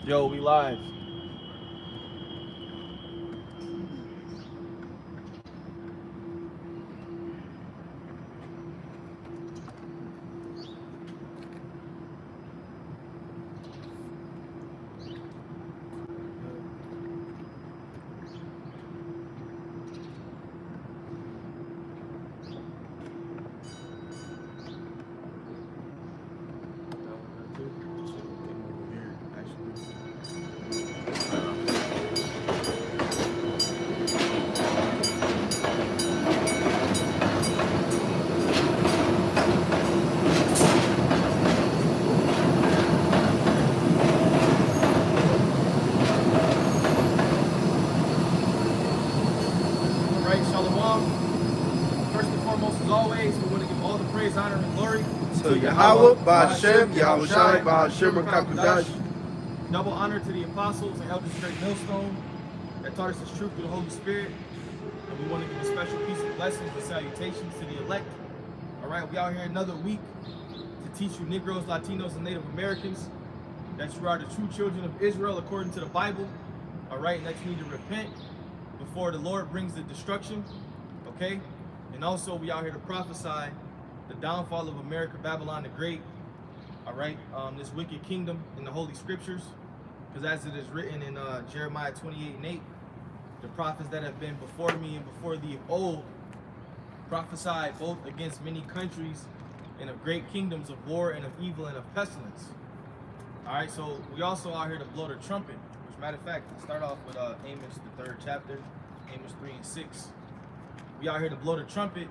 Yo, we live. To Yahawah, Bahasham, Yahawashi, Bahasham, Kakudash. Double honor to the apostles and elders of Great Millstone that taught us this truth through the Holy Spirit. And we want to give a special piece of blessings and salutations to the elect. All right, we out here another week to teach you Negroes, Latinos, and Native Americans that you are the true children of Israel according to the Bible. All right, and that you need to repent before the Lord brings the destruction. Okay, and also we out here to prophesy the downfall of America, Babylon the Great. All right, this wicked kingdom in the Holy Scriptures, because as it is written in Jeremiah 28:8, the prophets that have been before me and before thee of old prophesied both against many countries and of great kingdoms of war and of evil and of pestilence. All right, so we also out here to blow the trumpet, which matter of fact, let's start off with Amos, the 3rd chapter, Amos 3 and 6. We out here to blow the trumpet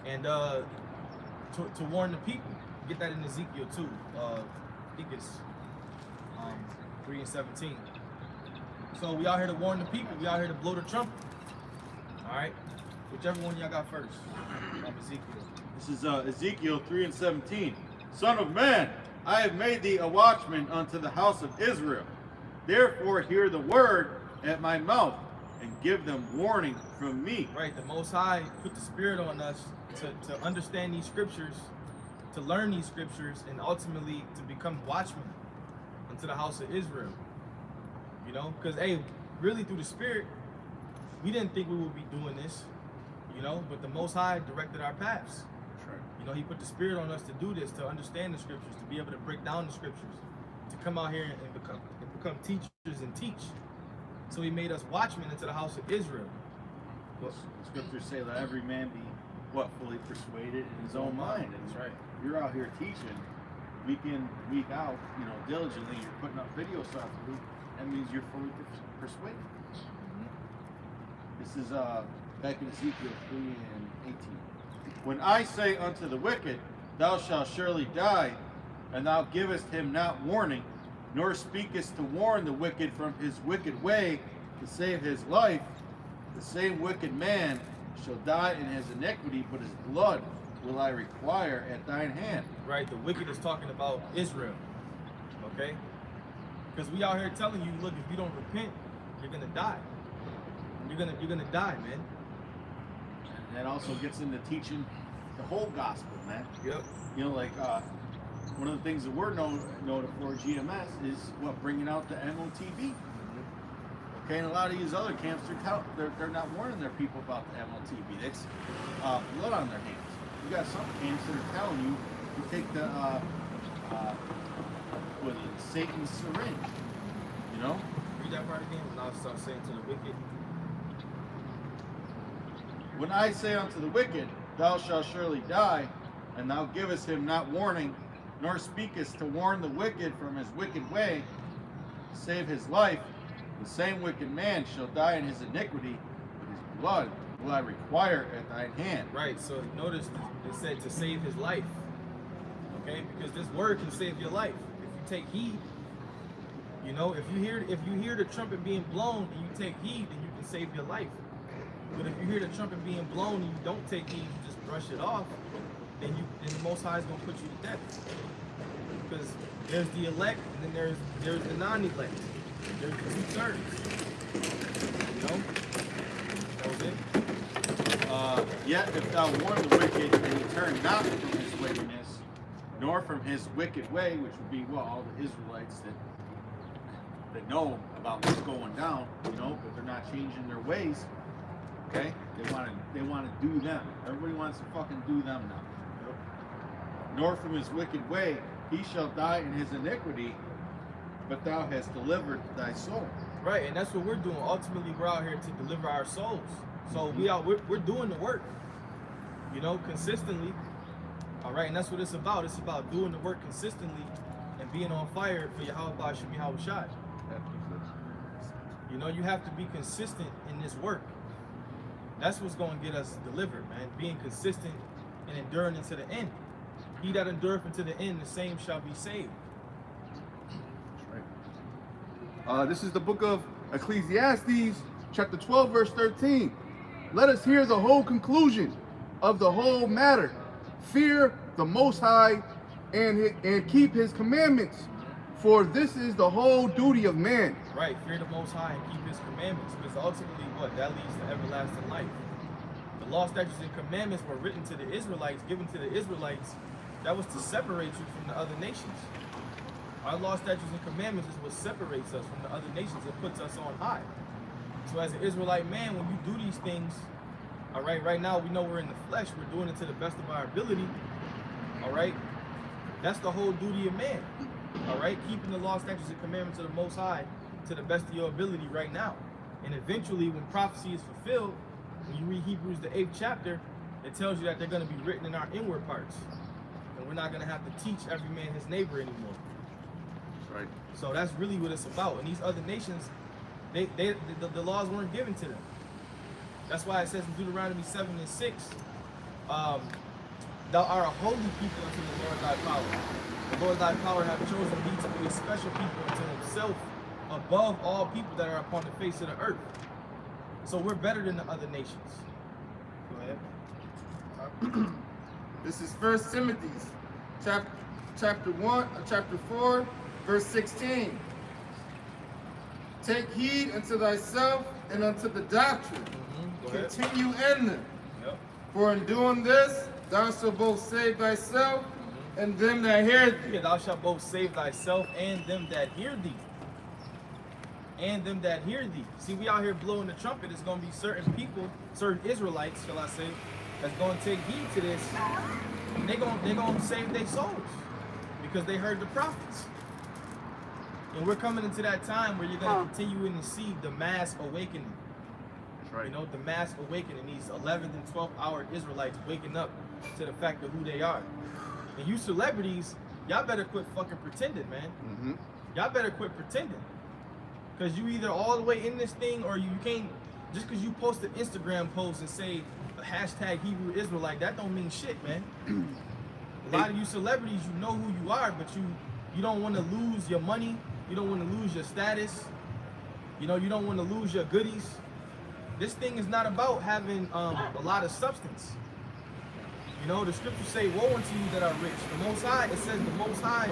and to warn the people. Get that in Ezekiel too. I think it's 3 and 17. So we out here to warn the people. We out here to blow the trumpet. All right. Whichever one y'all got first. Ezekiel. This is Ezekiel 3 and 17. Son of man, I have made thee a watchman unto the house of Israel. Therefore hear the word at my mouth and give them warning from me. Right. The Most High put the Spirit on us to understand these scriptures, to learn these scriptures, and ultimately to become watchmen unto the house of Israel. You know, because hey, really through the Spirit, we didn't think we would be doing this, you know, but the Most High directed our paths. Right. You know, He put the Spirit on us to do this, to understand the scriptures, to be able to break down the scriptures, to come out here and become teachers and teach. So He made us watchmen into the house of Israel. Well, the scriptures say, let every man be fully persuaded in his own mind. And that's right. You're out here teaching week in, week out, you know, diligently. You're putting up videos throughout the week. That means you're fully persuaded. This is back in Ezekiel 3 and 18. When I say unto the wicked, thou shalt surely die, and thou givest him not warning, nor speakest to warn the wicked from his wicked way to save his life, the same wicked man shall die in his iniquity, but his blood will I require at thine hand. Right, the wicked is talking about Israel. Okay? Because we out here telling you, look, if you don't repent, you're gonna die. You're gonna die, man. And that also gets into teaching the whole gospel, man. Yep. You know, like one of the things that we're noted for GMS is what, bringing out the MOTB. Okay, and a lot of these other camps, they're not warning their people about the MLTB. It's blood on their hands. You got some camps that are telling you to take the Satan's syringe. You know? Read that part again. When I start saying to the wicked. When I say unto the wicked, thou shalt surely die, and thou givest him not warning, nor speakest to warn the wicked from his wicked way, to save his life, the same wicked man shall die in his iniquity, but his blood will I require at thine hand. Right, so notice it said to save his life. Okay, because this word can save your life. If you take heed, you know, if you hear the trumpet being blown and you take heed, then you can save your life. But if you hear the trumpet being blown and you don't take heed, you just brush it off, then the Most High is gonna put you to death. Because there's the elect and then there's the non-elect. There's the 2/3. You know? That was it. Yet if thou warn the wicked and he turn not from his wickedness, nor from his wicked way, which would be all the Israelites that They know about what's going down, you know, but they're not changing their ways. Okay? They want to do them. Everybody wants to fucking do them now. Nor from his wicked way he shall die in his iniquity, but thou hast delivered thy soul. Right, and that's what we're doing. Ultimately, we're out here to deliver our souls. So we're doing the work, you know, consistently. All right, and that's what it's about. It's about doing the work consistently and being on fire for Yahawah, Bahasham, Yahawashi. You know, you have to be consistent in this work. That's what's going to get us delivered, man. Being consistent and enduring into the end. He that endureth unto the end, the same shall be saved. This is the book of Ecclesiastes, chapter 12, verse 13. Let us hear the whole conclusion of the whole matter. Fear the Most High and keep his commandments, for this is the whole duty of man. Right, fear the Most High and keep his commandments, because ultimately what? That leads to everlasting life. The law, statutes, and commandments were written to the Israelites, given to the Israelites. That was to separate you from the other nations. Our law, statutes, and commandments is what separates us from the other nations and puts us on high. So as an Israelite man, when you do these things, all right, right now we know we're in the flesh, we're doing it to the best of our ability, all right? That's the whole duty of man, all right? Keeping the law, statutes, and commandments of the Most High to the best of your ability right now. And eventually, when prophecy is fulfilled, when you read Hebrews, the 8th chapter, it tells you that they're going to be written in our inward parts. And we're not going to have to teach every man his neighbor anymore. Right. So that's really what it's about. And these other nations, the laws weren't given to them. That's why it says in Deuteronomy 7 and 6, thou art a holy people unto the Lord thy power. The Lord thy power hath chosen thee to be a special people unto himself above all people that are upon the face of the earth. So we're better than the other nations. Go ahead. This is 1 Timothy chapter 4, verse 16. Take heed unto thyself and unto the doctrine. Continue in them. Yep. For in doing this, thou shalt both save thyself and them that hear thee. Yeah, thou shalt both save thyself and them that hear thee. And them that hear thee. See, we out here blowing the trumpet. It's going to be certain people, certain Israelites, shall I say, that's going to take heed to this. And they're going to save their souls because they heard the prophets. And we're coming into that time where you're going to continue to see the mass awakening. That's right. You know, the mass awakening, these 11th and 12th hour Israelites waking up to the fact of who they are. And you celebrities, y'all better quit fucking pretending, man. Y'all better quit pretending. Because you either all the way in this thing or you can't, just because you post an Instagram post and say hashtag Hebrew Israelite, that don't mean shit, man. A lot of you celebrities, you know who you are, but you don't want to lose your money. You don't want to lose your status. You know, you don't want to lose your goodies. This thing is not about having a lot of substance. You know, the scriptures say, woe unto you that are rich. The Most High, it says the Most High,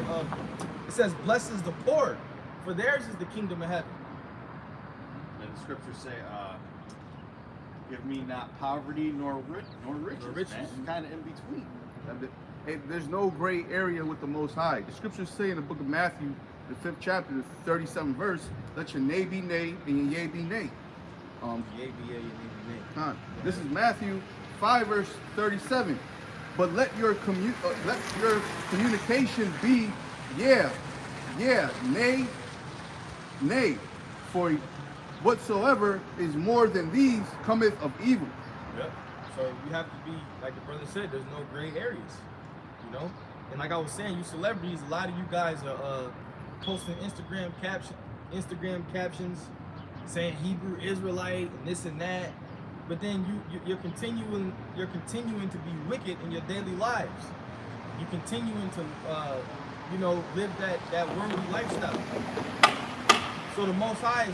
it says, blesses the poor, for theirs is the kingdom of heaven. And the scriptures say, give me not poverty nor riches. Man. It's kind of in between. Hey, there's no gray area with the Most High. The scriptures say in the book of Matthew, the 5th chapter, the 37th verse, let your nay be nay and your yea be nay. Yea be yea, and nay be nay. This is Matthew 5 verse 37. But let your communication be yeah, nay, nay. For whatsoever is more than these cometh of evil. Yep. So you have to be, like the brother said, there's no gray areas, you know? And like I was saying, you celebrities, a lot of you guys are posting Instagram captions saying Hebrew Israelite and this and that. But then you're continuing to be wicked in your daily lives. You're continuing to you know, live that worldly lifestyle. So the Most High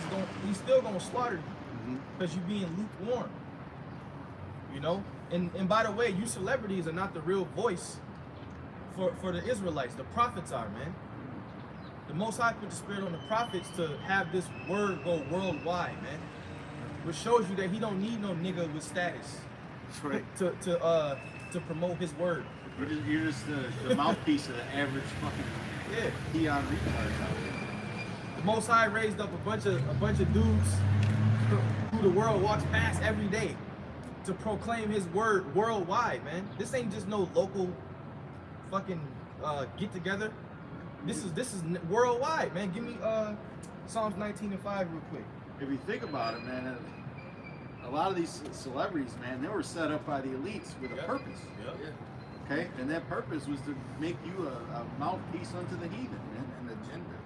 he's still gonna slaughter you because you're being lukewarm. You know? And by the way, you celebrities are not the real voice for the Israelites. The prophets are, man. The Most High put the spirit on the prophets to have this word go worldwide, man. Which shows you that he don't need no nigga with status. That's right. to promote his word. You're just the mouthpiece of the average fucking peon retard out there. The Most High raised up a bunch of dudes who the world walks past every day to proclaim His word worldwide, man. This ain't just no local fucking get together. This is worldwide, man. Give me Psalms 19:5 real quick. If you think about it, man, a lot of these celebrities, man, they were set up by the elites with a purpose. Yep. Okay, and that purpose was to make you a mouthpiece unto the heathen, man. An agenda.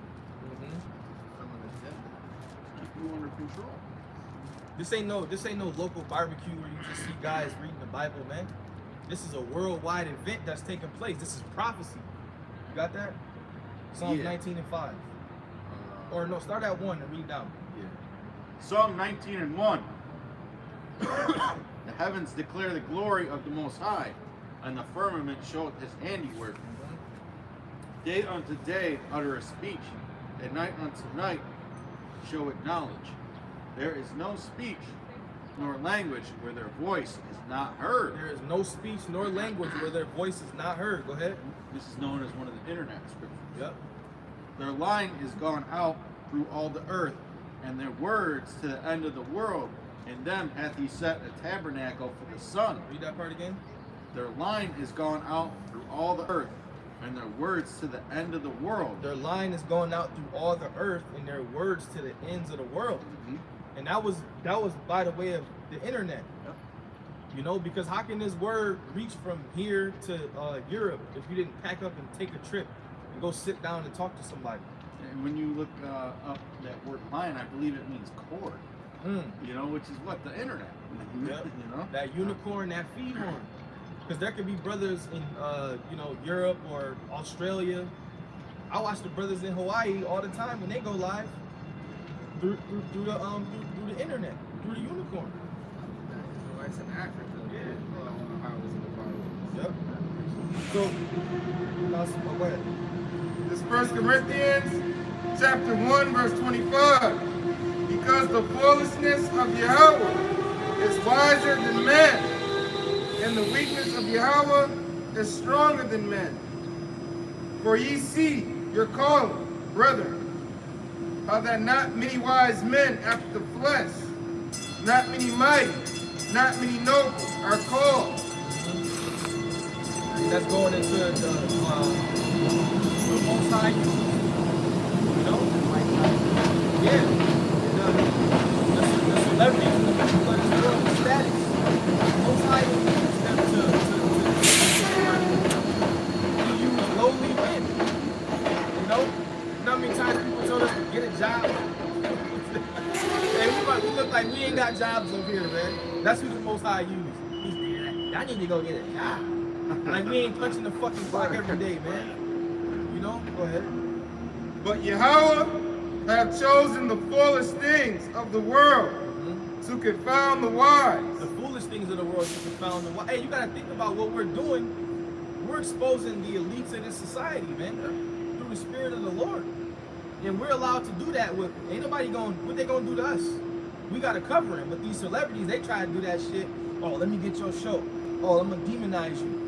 From an agenda. Keep you under control. This ain't no local barbecue where you just see guys reading the Bible, man. This is a worldwide event that's taking place. This is prophecy. You got that? Psalms 19:5. Or no, start at 1 and read down. Yeah. Psalm 19:1. The heavens declare the glory of the Most High, and the firmament showeth His handiwork. Day unto day utter a speech, and night unto night show it knowledge. There is no speech nor language where their voice is not heard. There is no speech nor language where their voice is not heard. Go ahead. This is known as one of the internet scriptures. Yep. Their line is gone out through all the earth, and their words to the end of the world. In them hath He set a tabernacle for the sun. Read that part again. Their line is gone out through all the earth, and their words to the end of the world. Their line is going out through all the earth, and their words to the ends of the world. And that was by the way of the internet. Yep. You know, because how can this word reach from here to Europe if you didn't pack up and take a trip and go sit down and talk to somebody? And when you look up that word line, I believe it means cord. You know, which is what? The internet. Yep. You know? That unicorn, that feed horn. Because there could be brothers in Europe or Australia. I watch the brothers in Hawaii all the time when they go live through the internet, through the unicorn. It's in Africa. Yeah. I don't know how it's in the Bible. Yep. So, now, go ahead. This 1 Corinthians chapter 1 verse 25. Because the foolishness of Yahawah is wiser than men, and the weakness of Yahawah is stronger than men. For ye see your calling, brethren, how that not many wise men after the flesh, not many mighty, not many noble are called. That's going into the Most High, you know? Yeah. The celebrities, the people of this world, the status. Most High will use them to use lowly men. You know? You know how many times people told us to get a job? Hey, we look like we ain't got jobs over here, man. That's who the Most High use. Y'all need to go get a job. Like we ain't punching the fucking clock every day, man. You know? Go ahead. But Yahawah have chosen the foolish things of the world to confound the wise. The foolish things of the world to confound the wise. Hey, you gotta think about what we're doing. We're exposing the elites of this society, man, through the Spirit of the Lord. And we're allowed to do that with, ain't nobody what they gonna do to us? We gotta cover it. But these celebrities, they try to do that shit. Oh, let me get your show. Oh, I'm gonna demonize you.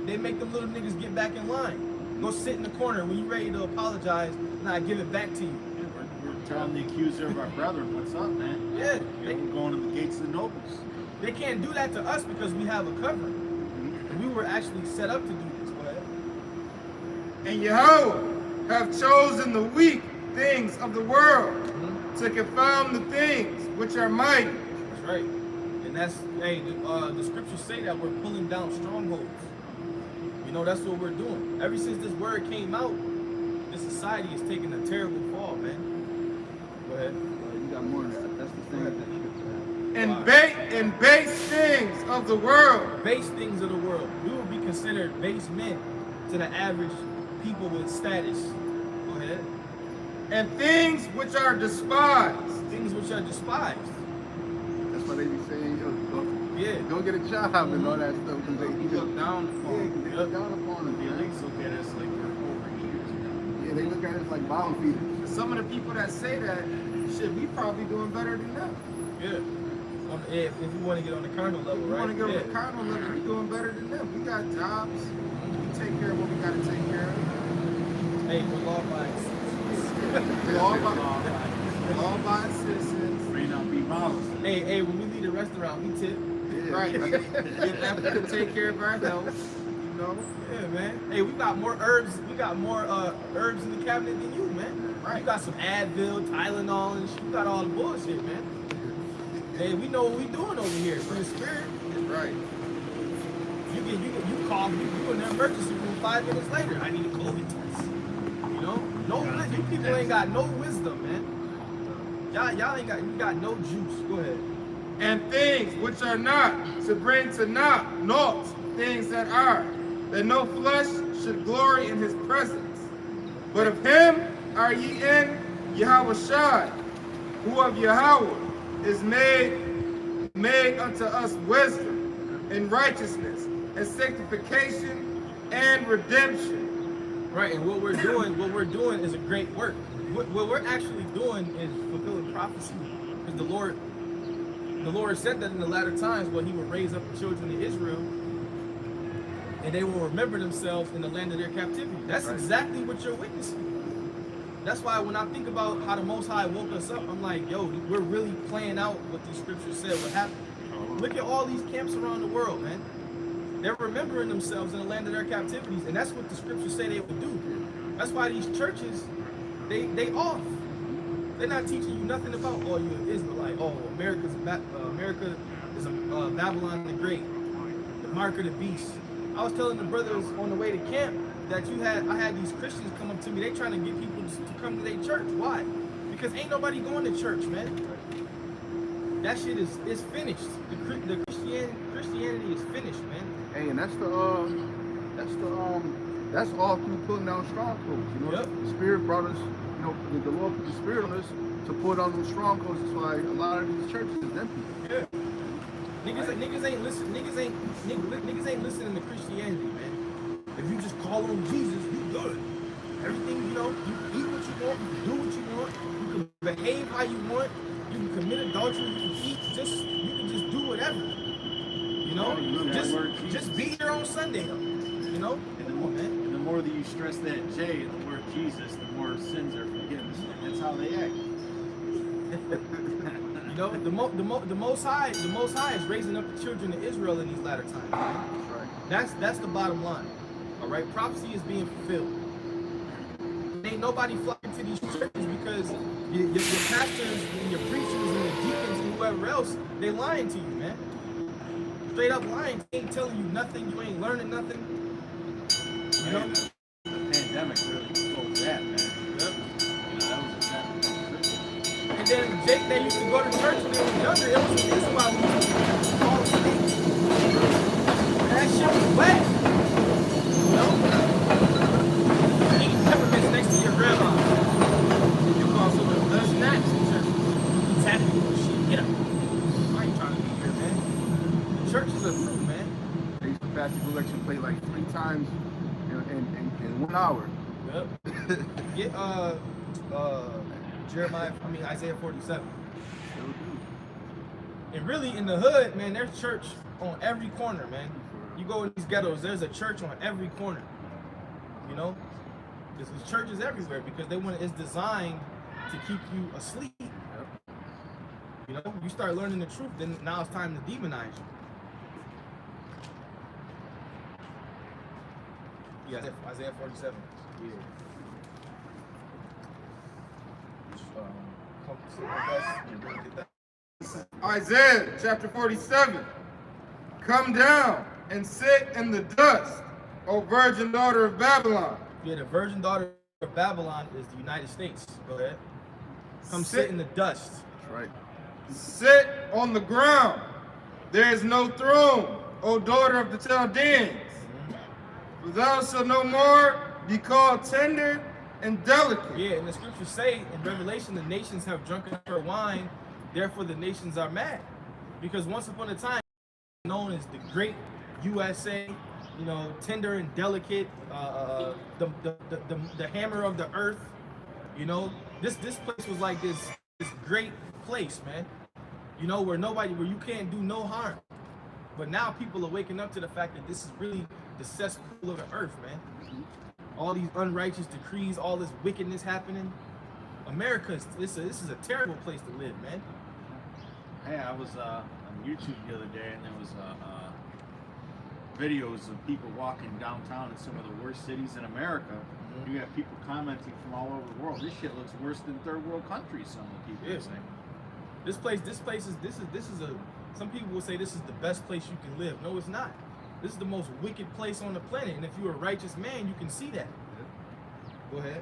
They make them little niggas get back in line. Go sit in the corner when you're ready to apologize, and I give it back to you. We're telling the accuser of our brethren, what's up, man? Yeah. We're going to the gates of the nobles. They can't do that to us because we have a covering. And we were actually set up to do this. Go ahead. And Yahawah have chosen the weak things of the world to confound the things which are mighty. That's right. And that's, hey, the scriptures say that we're pulling down strongholds. You know, that's what we're doing. Ever since this word came out, this society is taking a terrible fall, man. Go ahead. You got more than that. That's the thing that And base things of the world. Base things of the world. We will be considered base men to the average people with status. Go ahead. And things which are despised. Things which are despised. That's why they be saying, Yeah. go get a job and all that stuff. Because they look down upon. they look down upon us. The elites look at us like we're overeaters, you know? Yeah, they look at us like bottom feeders. Some of the people that say that, shit, we probably doing better than them. Yeah. If you want to get on the carnal level, We right? want to go to the carnal level, we doing better than them. We got jobs. We take care of what we got to take care of. Hey, we're law abiding. Law-abiding citizens. May not be models. Hey, when we leave the restaurant, we tip. Right. Get after to take care of our health. You know? Yeah, man. Hey, we got more herbs. We got more herbs in the cabinet than you, man. Right. You got some Advil, Tylenol, and shit. You got all the bullshit, man. Hey, we know what we doing over here for the spirit. Right. You call you in the emergency room 5 minutes later. I need a COVID test. You know, you people ain't got no wisdom, man. Y'all ain't got no juice. Go ahead. And things which are not, to bring to naught things that are, that no flesh should glory in his presence. But of him are ye in Yahawashi, who of Yahawah is made unto us wisdom and righteousness and sanctification and redemption. Right, and what we're doing is a great work. What we're actually doing is fulfilling prophecy, because the Lord said that in the latter times, he will raise up the children of Israel, and they will remember themselves in the land of their captivity. That's exactly what you're witnessing. That's why when I think about how the Most High woke us up, I'm like, yo, we're really playing out what these scriptures said would happen. Look at all these camps around the world, man. They're remembering themselves in the land of their captivities, and that's what the scriptures say they would do. That's why these churches, they off. They're not teaching you nothing about, oh, you're an Israelite. Oh, America is Babylon the Great, the mark of the beast. I was telling the brothers on the way to camp that I had these Christians come up to me. They trying to get people to come to their church. Why? Because ain't nobody going to church, man. That shit is finished. The Christianity is finished, man. Hey, and that's all through pulling down strongholds. You know, Yep. the Spirit brought us. You know, the Lord put the Spirit on us to pull down those strongholds. That's why a lot of these churches is empty. Yeah. Niggas ain't listening to Christianity, man. If you just call on Jesus, you good. Everything, you know, you eat what you want, you can do what you want, you can behave how you want, you can commit adultery, you can eat, you can just do whatever. You know? Just be here on Sunday though. You know? And the more that you stress that J in the word Jesus, the more sins are forgiven. That's how they act. You know, the Most High is raising up the children of Israel in these latter times. Right? That's the bottom line. All right, prophecy is being fulfilled. Ain't nobody flocking to these churches because your pastors and your preachers and your deacons and whoever else, they lying to you, man. Straight up lying. They ain't telling you nothing. You ain't learning nothing. You know? The pandemic really exposed that, man. Yep. You know, that was exactly what it was. And then Jake, they used to go to church when they were younger. It was a reason why we used to fall asleep. That shit was wet. You know? Eating peppermints next to your grandma. You call someone the snacks in church. You tap you and shit. Get up. Why are you trying to be here, man? The churches are through, man. They used to pass the collection plate like 3 times in 1 hour. Yep. Get Isaiah 47. And really in the hood, man, there's church on every corner, man. You go in these ghettos, there's a church on every corner. You know? There's churches everywhere because it's designed to keep you asleep. You know, you start learning the truth, then now it's time to demonize you. Yeah, Isaiah 47. Yeah. Isaiah chapter 47. Come down and sit in the dust, O virgin daughter of Babylon. Yeah, the virgin daughter of Babylon is the United States. Go ahead. Come sit in the dust. That's right. Sit on the ground. There is no throne, O daughter of the Chaldeans. For thou shalt no more be called tender and delicate. Yeah, and the scriptures say in Revelation, the nations have drunken her wine, therefore the nations are mad. Because once upon a time, known as the great USA, you know, tender and delicate, the hammer of the earth, you know, this place was like this great place, man, you know, where you can't do no harm. But now people are waking up to the fact that this is really the cesspool of the earth, man. All these unrighteous decrees, all this wickedness happening, America this is a terrible place to live, man. Hey, I was on YouTube the other day, and there was videos of people walking downtown in some of the worst cities in America. You have people commenting from all over the world. This shit looks worse than third world countries. Some of the people are saying. This place is a. Some people will say this is the best place you can live. No, it's not. This is the most wicked place on the planet, and if you're a righteous man, you can see that. Go ahead.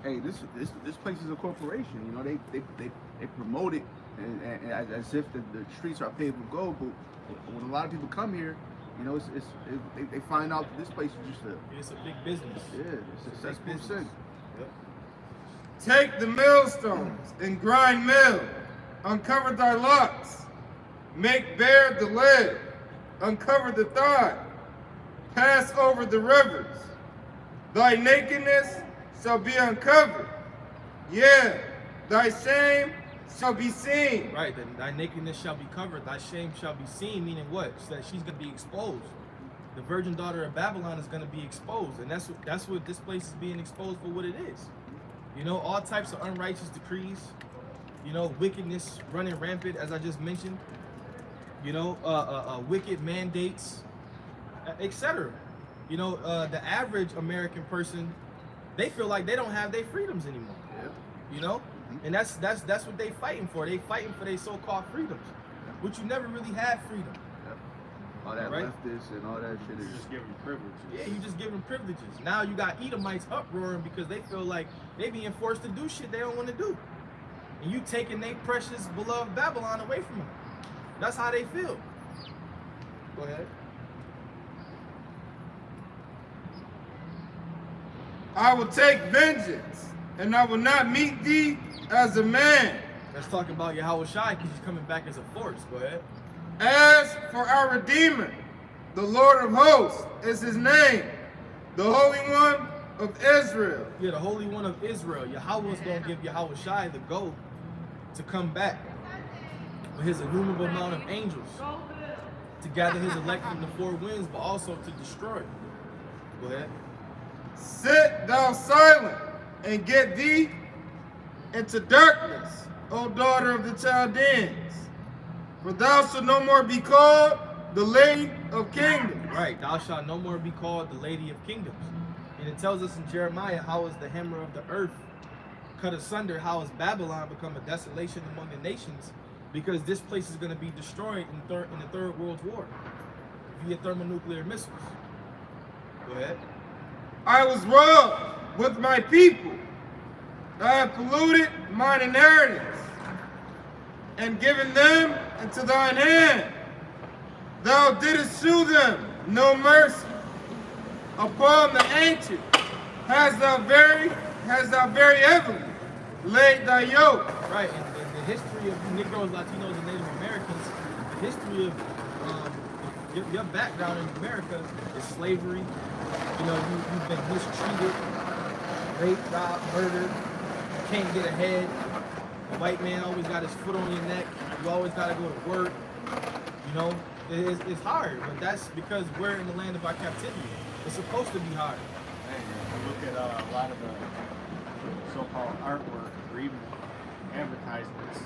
Hey, this place is a corporation. You know, they promote it and as if the streets are paved with gold. But when a lot of people come here, you know, they find out that this place is just it's a big business. Yeah, it's a cesspool sin. Yep. Take the millstones and grind mill. Uncover thy locks. Make bare the leg. Uncover the thigh. Pass over the rivers. Thy nakedness shall be uncovered. Yeah, thy shame shall be seen. Right, thy nakedness shall be covered, thy shame shall be seen, meaning what? So that she's going to be exposed. The virgin daughter of Babylon is going to be exposed, and that's what this place is being exposed for what it is. You know, all types of unrighteous decrees, you know, wickedness running rampant, as I just mentioned, you know, wicked mandates, etc. You know, the average American person, they feel like they don't have their freedoms anymore. Yep. You know? And that's what they fighting for. They fighting for their so-called freedoms, but you never really had freedom. Yep. All that Right? leftist and all that shit is Just giving privileges. Yeah, you just give them privileges. Now you got Edomites uproaring because they feel like they being forced to do shit they don't want to do, and you taking their precious beloved Babylon away from them. That's how they feel. Go ahead. I will take vengeance, and I will not meet thee as a man. Let's talk about Yahawashi because he's coming back as a force. Go ahead. As for our Redeemer, the Lord of hosts is his name, the Holy One of Israel. Yeah, the Holy One of Israel. Yahawah's going to give Yahawashi the go to come back with his innumerable amount of angels to gather his elect from the four winds, but also to destroy. Go ahead. Sit thou silent and get thee into darkness, O daughter of the Chaldeans. For thou shalt no more be called the Lady of Kingdoms. Right, thou shalt no more be called the Lady of Kingdoms. And it tells us in Jeremiah how is the hammer of the earth cut asunder, how is Babylon become a desolation among the nations, because this place is going to be destroyed in the Third World War via thermonuclear missiles. Go ahead. I was robbed with my people. I have polluted mine inheritance and given them into thine hand. Thou didst shew them no mercy. Upon the ancient hast thou very heavily laid thy yoke. Right, and the history of Negroes, Latinos, and Native Americans, the history of your background in America is slavery. You know, you've been mistreated, raped, robbed, murdered. You can't get ahead. The white man always got his foot on your neck. You always got to go to work. You know, it's hard, but that's because we're in the land of our captivity. It's supposed to be hard. Hey, you look at a lot of the so-called artwork or even advertisements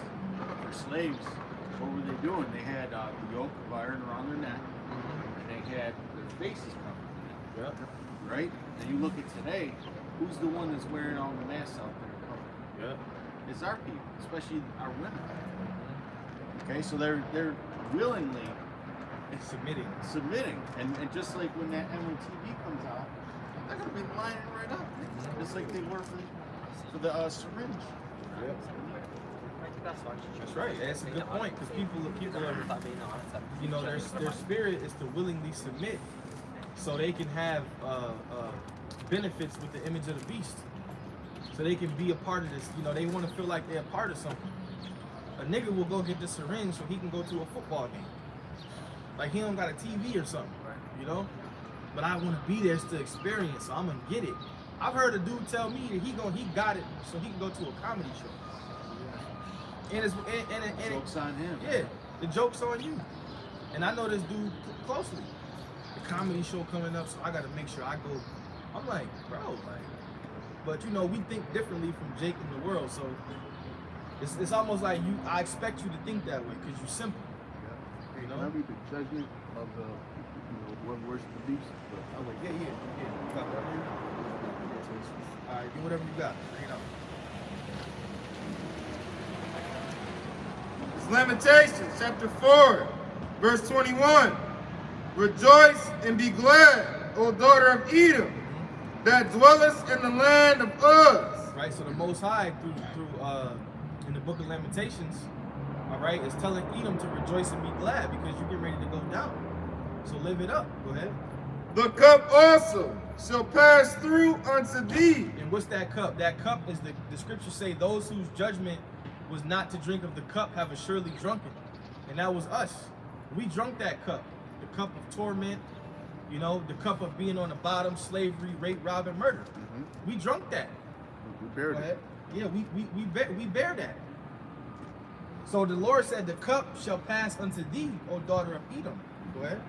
for slaves. What were they doing? They had the yoke of iron around their neck, and they had their faces covered. Yeah. Right? And you look at today, who's the one that's wearing all the masks out there covered? Yeah. It's our people, especially our women. Okay, so they're willingly submitting, and just like when TV comes out, they're gonna be lining right up, just like they were for the syringe. Yeah. That's right. That's a good point because people are, you know, their spirit is to willingly submit, so they can have benefits with the image of the beast, so they can be a part of this. You know, they want to feel like they're a part of something. A nigga will go get the syringe so he can go to a football game. Like he don't got a TV or something, you know? But I want to be there to experience, so I'm gonna get it. I've heard a dude tell me that he got it so he can go to a comedy show. And Joke's on him. Yeah, the joke's on you. And I know this dude closely. The comedy show coming up, so I gotta make sure I go I'm like, bro, like, but you know, we think differently from Jake in the world, so it's almost like I expect you to think that way because you're simple. Hey, You know? can I read the judgment of the, one worship the beast? Oh wait, yeah. You got whatever you got. All right, do whatever you got. Bring it out. It's Lamentations chapter 4, verse 21. Rejoice and be glad, O daughter of Edom, that dwellest in the land of Uz. Right, so the Most High through in the book of Lamentations, all right, is telling Edom to rejoice and be glad because you're getting ready to go down. So live it up. Go ahead. The cup also shall pass through unto thee. And what's that cup? That cup is the scriptures say those whose judgment was not to drink of the cup have assuredly drunken. And that was us. We drunk that cup. The cup of torment, you know, the cup of being on the bottom, slavery, rape, rob, and murder. We drunk that. We buried it. Yeah, we bear that. So the Lord said, the cup shall pass unto thee, O daughter of Edom. Go ahead.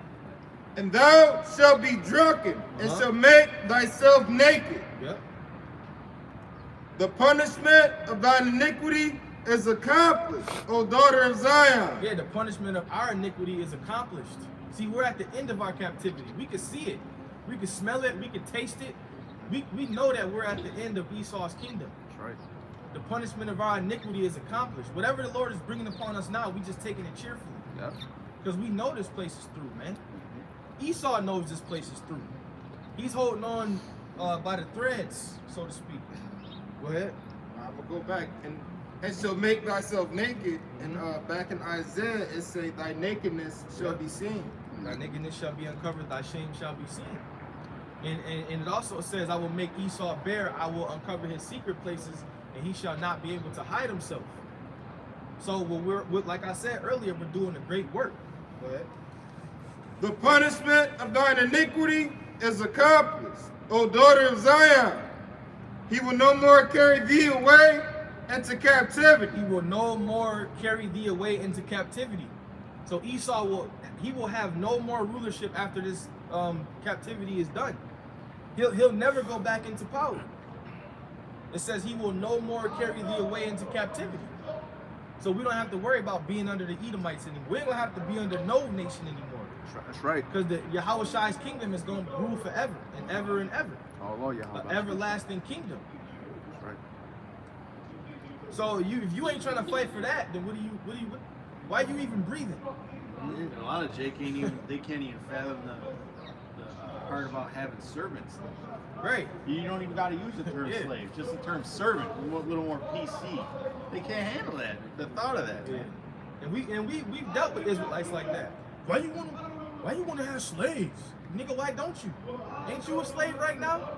And thou shalt be drunken, and shalt make thyself naked. Yep. The punishment of thine iniquity is accomplished, O daughter of Zion. Yeah, the punishment of our iniquity is accomplished. See, we're at the end of our captivity. We can see it. We can smell it. We can taste it. We know that we're at the end of Esau's kingdom. That's right. The punishment of our iniquity is accomplished. Whatever the Lord is bringing upon us now, we just taking it cheerfully. Yeah. Because we know this place is through, man. Esau knows this place is through. He's holding on by the threads, so to speak. Go ahead. I'm going to go back. And shall make thyself naked. And back in Isaiah, it say, thy nakedness shall be seen. Thy nakedness shall be uncovered, thy shame shall be seen. And it also says, I will make Esau bare, I will uncover his secret places, and he shall not be able to hide himself. So we're like I said earlier, we're doing a great work. Go ahead. The punishment of thine iniquity is accomplished, O daughter of Zion. He will no more carry thee away into captivity. He will no more carry thee away into captivity. So Esau will have no more rulership after this captivity is done. He'll never go back into power. It says he will no more carry thee away into captivity. So we don't have to worry about being under the Edomites anymore. We don't have to be under no nation anymore. That's right. Because the Yahawashi's kingdom is going to rule forever and ever and ever. Oh, Lord, Yahawah. An everlasting kingdom. That's right. So if you ain't trying to fight for that, then why are you even breathing? And a lot of Jake can't even fathom the part about having servants. Right. You don't even got to use the term slave, just the term servant. We want a little more PC. They can't handle that. The thought of that. Yeah. And we've dealt with Israelites like that. Why you want to have slaves? Nigga, why don't you? Ain't you a slave right now?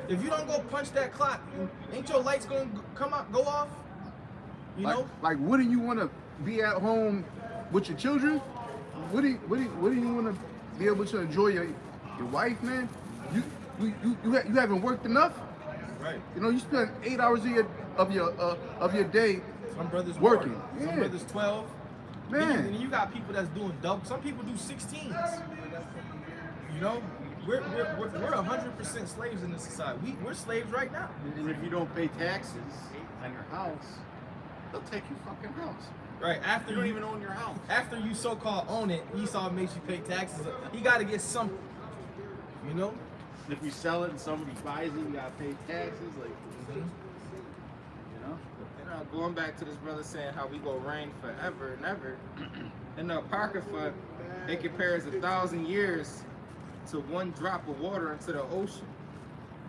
If you don't go punch that clock, ain't your lights gonna go off? You know? Like, wouldn't you want to be at home with your children? Wouldn't you want to be able to enjoy your wife, man? You haven't worked enough. Right. You know, you spend 8 hours of your day. Some brothers working. More. Yeah. Some brothers 12. Man. And you got people that's doing double. Some people do 16s. You know, we're 100% slaves in this society. We're slaves right now. And if you don't pay taxes on your house, they'll take your fucking house. Right. After You don't even own your house. After you so-called own it, Esau makes you pay taxes. You got to get something. You know. And if you sell it and somebody buys it, you gotta pay taxes. Like, you know. Going back to this brother saying how we go reign forever and ever. In the Apocrypha, it compares 1,000 years to one drop of water into the ocean.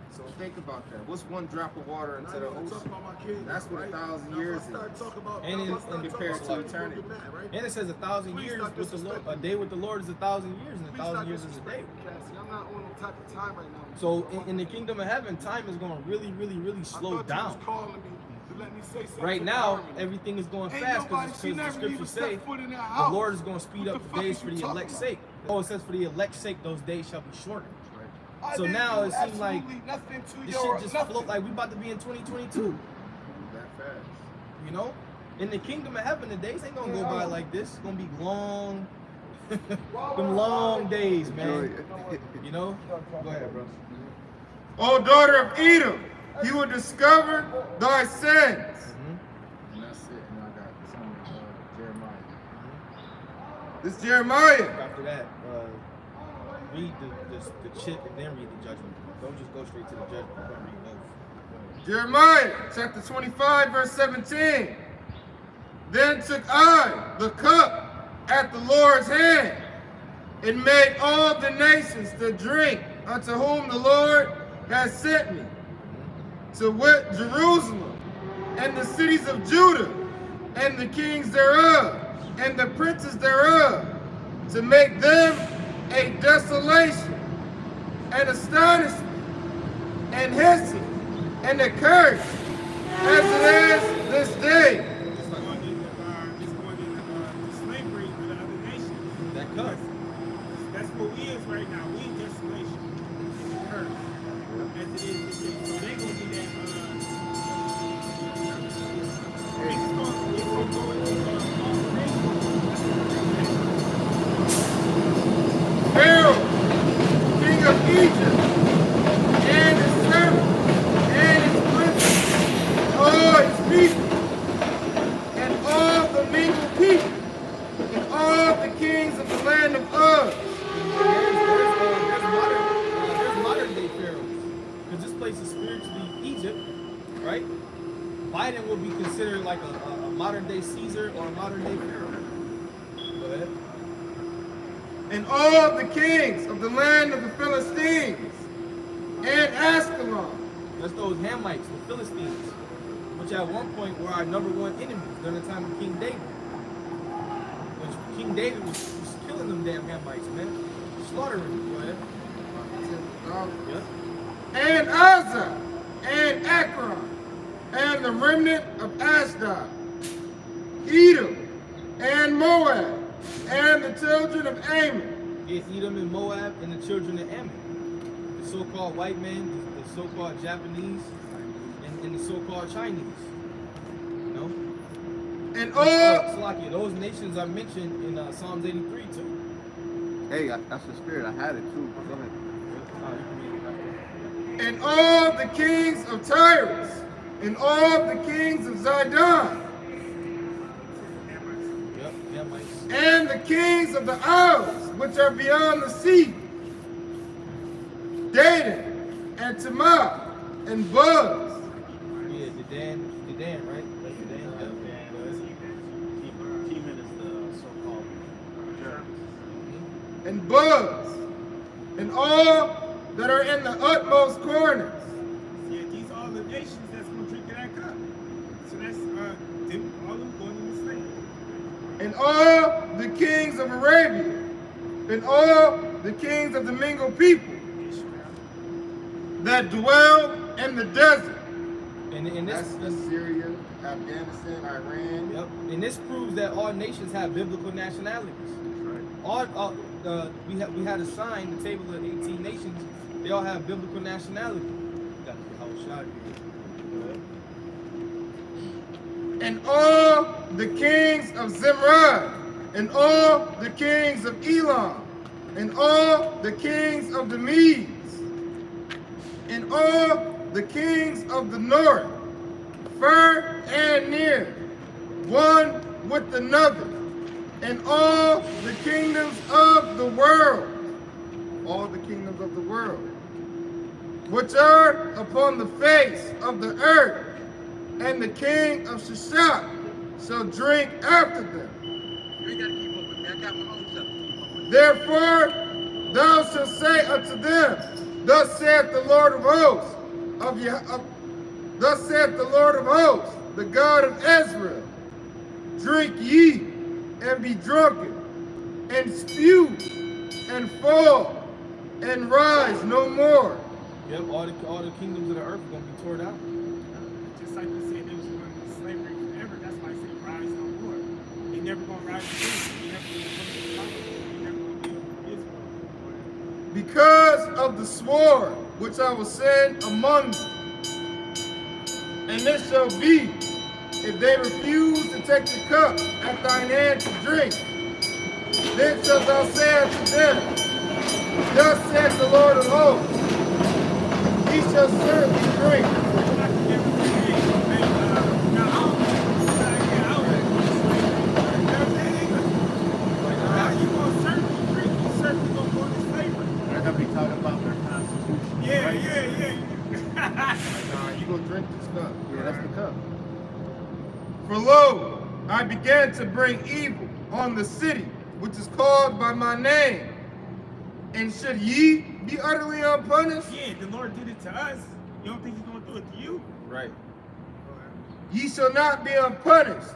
So think about that. What's one drop of water into the ocean? That's what 1,000 years is. And compared to eternity. And it says 1,000 years with the Lord. A day with the Lord is 1,000 years, and 1,000 years is a day. I'm not on no type of time right now. So in the kingdom of heaven, time is going to really, really, really slow down. Right now, everything is going fast because the scriptures say the Lord is going to speed up the days for the elect's sake. Oh, it says for the elect's sake, those days shall be shortened. So now it seems like this shit just float like we about to be in 2022. That fast. You know? In the kingdom of heaven, the days ain't gonna go by like this. It's gonna be long, them long days, man. You know? Go ahead, bro. O daughter of Edom, he will discover thy sins. And that's it. And I got some Jeremiah. This is Jeremiah. After that, read the chip and then read the judgment. Don't just go straight to the judgment. Don't read those. Jeremiah chapter 25, verse 17. Then took I the cup at the Lord's hand, and made all the nations to drink unto whom the Lord has sent me, to wit Jerusalem, and the cities of Judah, and the kings thereof, and the princes thereof, to make them a desolation, and astonishment, and hissing, and a curse, as it is this day. Just going into slavery with the other nations. That cup. That's what we is right now. We in desolation. It's a curse. As it is this day. So they're going to be that. It's going to go into all the nations. Pharaoh, king of Egypt, and his servants, and his princes, all his people, and all the mingled people, and all the kings of the land of Uz. There's modern day pharaohs. Because this place is spiritually Egypt, right? Biden will be considered like a modern day Caesar or a modern day pharaoh. Go ahead. And all the kings of the land of the Philistines, and Ascalon, That's those Hamites, the Philistines, which at one point were our #1 enemies during the time of King David. Which King David was killing them damn Hamites, man. Slaughtering them. Go ahead. Yeah. and Uzzah, and Ekron, and the remnant of Ashdod, Edom, and Moab, and the children of Ammon. It's Edom and Moab and the children of Ammon. The so-called white man, the so-called Japanese, and the so-called Chinese. You know? And all, Salakia, those nations are mentioned in Psalms 83 too. Hey, that's the spirit. I had it too. Go ahead. You can read it right there. and all the kings of Tyrus, and all the kings of Zidon, Yep, Hamites. and the kings of the isles which are beyond the sea, Dedan, and Tamar, and Buz, Yeah, Dedan, right? That's Dedan. Teman is the so-called Germans. and Buz, and all that are in the utmost corners, Yeah, these are all the nations that's going to drink of that cup. So that's them, all of them going into slavery. and all the kings of Arabia, and all the kings of the mingled people that dwell in the desert. And this, That's Syria, Afghanistan, Iran. yep. And this proves that all nations have biblical nationalities. All we had a sign, the table of 18 nations. They all have biblical nationality. Got the Yahawashi here. And all the kings of Zimran, and all the kings of Elam, and all the kings of the Medes, and all the kings of the north, far and near, one with another, and all the kingdoms of the world, which are upon the face of the earth, and the king of Shishak shall drink after them. You ain't gotta keep up with me. I got my own stuff to keep up with. Therefore thou shalt say unto them, thus saith the Lord of hosts, thus saith the Lord of hosts, the God of Israel, drink ye, and be drunken, and spew, and fall, and rise no more. Yep, all the kingdoms of the earth are going to be torn out. Just like you said, they was going into slavery forever. That's why I say rise no more. They never going to rise again. They never going to come to the power. They never going to be Israel. Because of the sword which I will send among you. And it shall be, if they refuse to take the cup at thine hand to drink, then shalt thou say unto them, thus saith the Lord of hosts, ye shall certainly drink. They're gonna be talking about their constitution. Yeah. Nah, you gonna drink this cup. Yeah, that's the cup. For lo, I began to bring evil on the city, which is called by my name. And should ye be utterly unpunished? Yeah, the Lord did it to us. You don't think he's gonna do it to you? Right. Ye shall not be unpunished.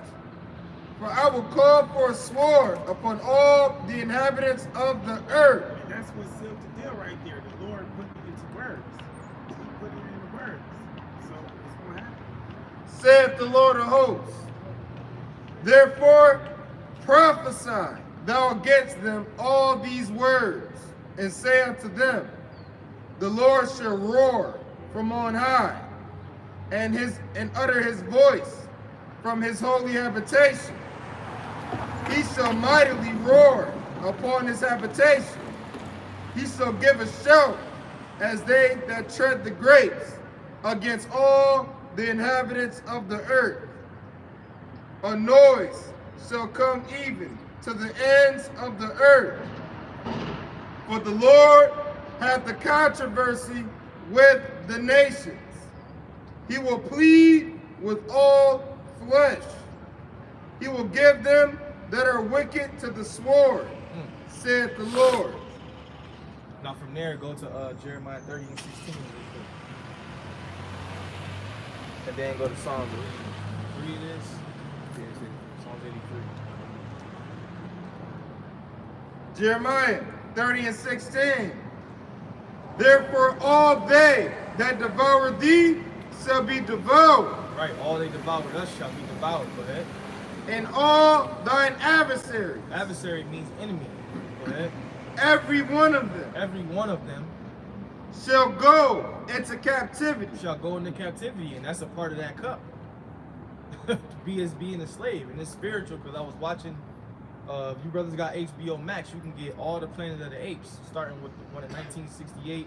For I will call for a sword upon all the inhabitants of the earth. And that's what sealed the deal right there. The Lord put it into words. He put it into words. So it's gonna happen. Saith the Lord of hosts. Therefore prophesy thou against them all these words, and say unto them, the Lord shall roar from on high, and utter his voice from his holy habitation. He shall mightily roar upon his habitation. He shall give a shout as they that tread the grapes against all the inhabitants of the earth. A noise shall come even to the ends of the earth. For the Lord hath the controversy with the nations. He will plead with all flesh. He will give them that are wicked to the sword, saith the Lord. Now from there, go to Jeremiah 30 and 16. Real quick. And then go to Psalms 3 it is. Psalms 83. Jeremiah 30 and 16. Therefore all they that devour thee shall be devoured, Right, all they devoured us shall be devoured. Go ahead. and all thine adversaries, Adversary means enemy. Go ahead. every one of them, Every one of them shall go into captivity. shall go into captivity, and that's a part of that cup. Be as being a slave, and it's spiritual. Because I was watching. If you brothers got HBO Max, you can get all the Planet of the Apes, starting with the one in 1968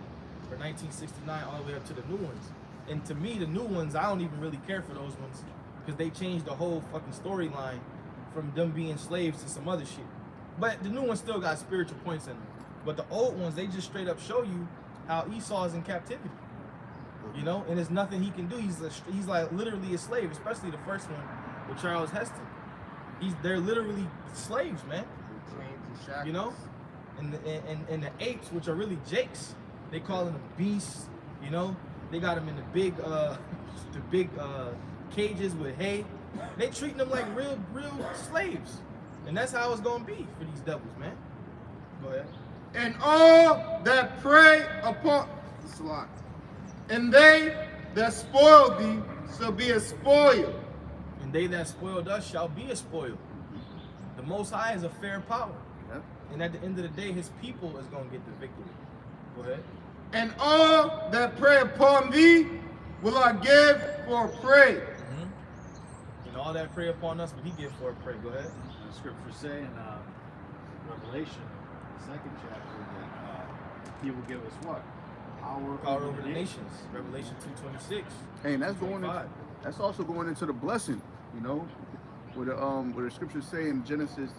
or 1969, all the way up to the new ones. And to me, the new ones, I don't even really care for those ones because they changed the whole fucking storyline from them being slaves to some other shit. But the new ones still got spiritual points in them. But the old ones, they just straight up show you how Esau is in captivity. You know, and there's nothing he can do. He's like literally a slave, especially the first one with Charles Heston. They're literally slaves, man. You know, and the apes, which are really jakes, they call them beasts. You know, they got them in the big cages with hay. They treat them like real slaves, and that's how it's gonna be for these devils, man. Go ahead. And all that prey upon the slot, and they that spoil thee shall be a spoil. And they that spoiled us shall be a spoil. The Most High is a fair power. Yep. And at the end of the day, his people is going to get the victory. Go ahead. And all that prey upon thee will I give for a prey. And all that prey upon us, but he give for a prey. Go ahead. The scriptures say in Revelation, the 2nd chapter, that he will give us what? Power over the nations. Revelation 2:26. Hey, and that's going. 25. That's also going into the blessing. You know, where the scriptures say in Genesis,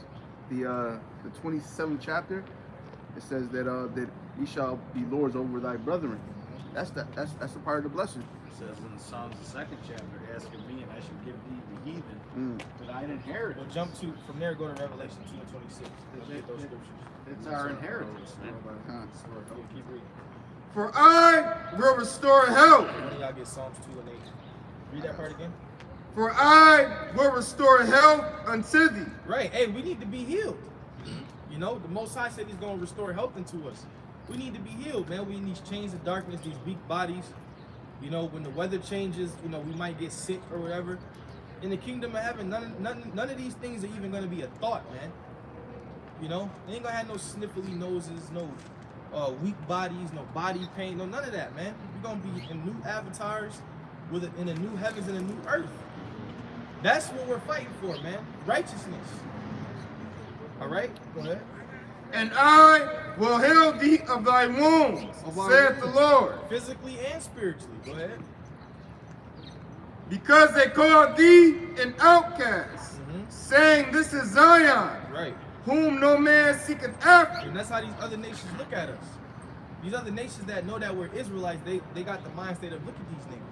the 27th chapter, it says that that ye shall be lords over thy brethren. That's a part of the blessing. It says in the Psalms, the 2nd chapter, ask of me, and I shall give thee the heathen for thine inheritance. We'll jump to from there. Go to Revelation 2:26. We'll get those scriptures. It's our inheritance, man. Keep reading. For I will restore health. One of y'all get Psalms 2 and 8. Read that part again. For I will restore health unto thee. Right. Hey, we need to be healed. You know, the Most High said he's going to restore health into us. We need to be healed, man. We in these chains of darkness, these weak bodies. You know, when the weather changes, you know, we might get sick or whatever. In the kingdom of heaven, none of these things are even going to be a thought, man. You know, they ain't going to have no sniffly noses, no weak bodies, no body pain, no none of that, man. We're going to be in new avatars in a new heavens and a new earth. That's what we're fighting for, man. Righteousness. All right, go ahead. and I will heal thee of thy wounds, Of our saith the wounds. Lord. Physically and spiritually. Go ahead. Because they called thee an outcast, Mhm. saying, This is Zion, Right. whom no man seeketh after. And that's how these other nations look at us. These other nations that know that we're Israelites, they got the mind state of look at these niggas.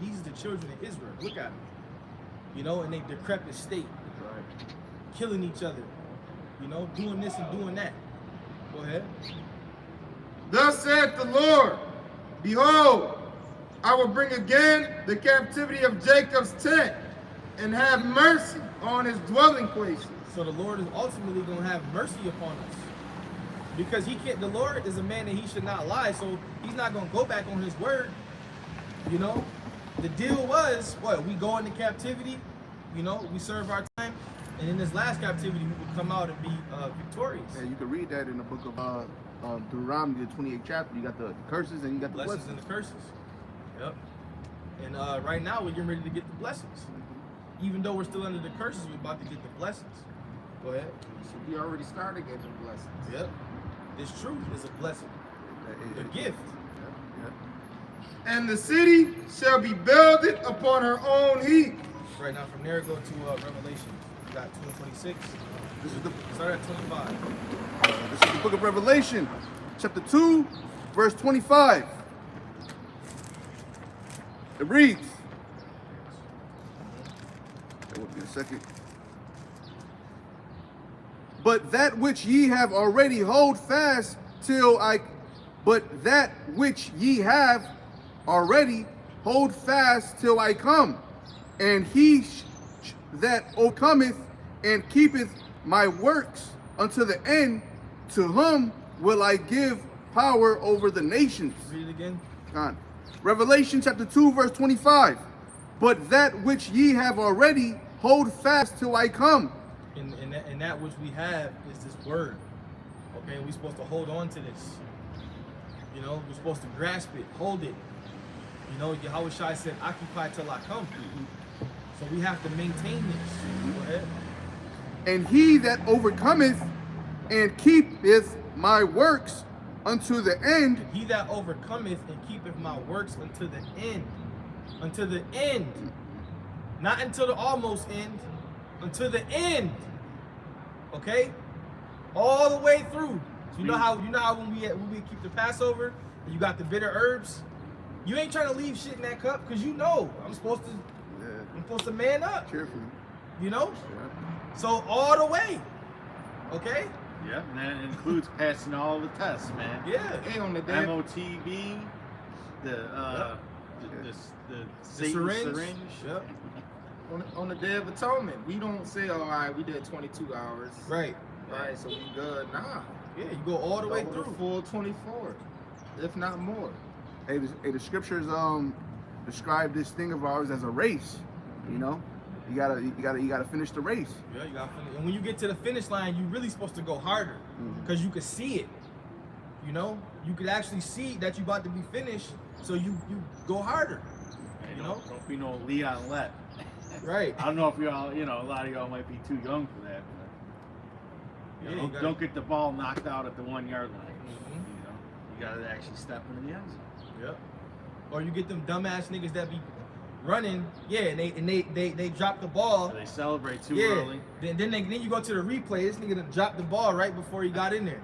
These are the children of Israel. Look at them. You know, in a decrepit state. Right. Killing each other. You know, doing this and doing that. Go ahead. Thus saith the Lord, Behold, I will bring again the captivity of Jacob's tent, and have mercy on his dwelling places. So the Lord is ultimately going to have mercy upon us. Because he can't, the Lord is a man that he should not lie, so he's not going to go back on his word. You know, the deal was, what, we go into captivity, you know, we serve our time, and in this last captivity, we will come out and be victorious. Yeah, you can read that in the book of Deuteronomy, the 28th chapter. You got the curses and you got the Blessings blessings. and the curses. Yep. And right now, we're getting ready to get the blessings. Even though we're still under the curses, we're about to get the blessings. Go ahead. So we already started getting blessings. Yep. This truth is a blessing. A gift. And the city shall be builded upon her own heap. Right now, from there, go to Revelation. We got 2 and 26. This is the Start at 25. This is the book of Revelation, chapter 2, verse 25. It reads, bear with me a second. But that which ye have already hold fast till I, but that which ye have already hold fast till I come. And he that overcometh and keepeth my works unto the end, to whom will I give power over the nations. Read it again. God. Revelation chapter 2, verse 25. But that which ye have already hold fast till I come. And that which we have is this word. Okay, and we're supposed to hold on to this. You know, we're supposed to grasp it, hold it. You know, Yahawashi said, occupy till I come. So we have to maintain this. Go ahead. And he that overcometh and keepeth my works unto the end. He that overcometh and keepeth my works unto the end. Unto the end. Not until the almost end. Until the end. Okay? All the way through. So you know how when we keep the Passover and you got the bitter herbs? You ain't trying to leave shit in that cup because you know I'm supposed to man up. Cheerfully. You know? Yeah. So all the way. Okay? Yep, and that includes passing all the tests, man. Yeah. Hey, on the day. MOTB, the Satan syringe. Yep. On the Day of Atonement, we don't say, all right, we did 22 hours. Right. Right, so we good. Nah. Yeah, you go all the way Go through. full 24, if not more. Hey, the scriptures describe this thing of ours as a race. You know, you gotta finish the race. Yeah, you gotta finish. And when you get to the finish line, you're really supposed to go harder because you can see it. You know, you could actually see that you're about to be finished, so you go harder. Hey, You know? don't be no Leon Lett. Right. I don't know if y'all, a lot of y'all might be too young for that. But, Yeah, you gotta- don't get the ball knocked out at the 1 yard line. Mhm. You gotta actually step into the end zone. Yep. Or you get them dumbass niggas that be running, yeah, and they drop the ball. They celebrate too Yeah. early. Then you go to the replay. This nigga done dropped the ball right before he got in there.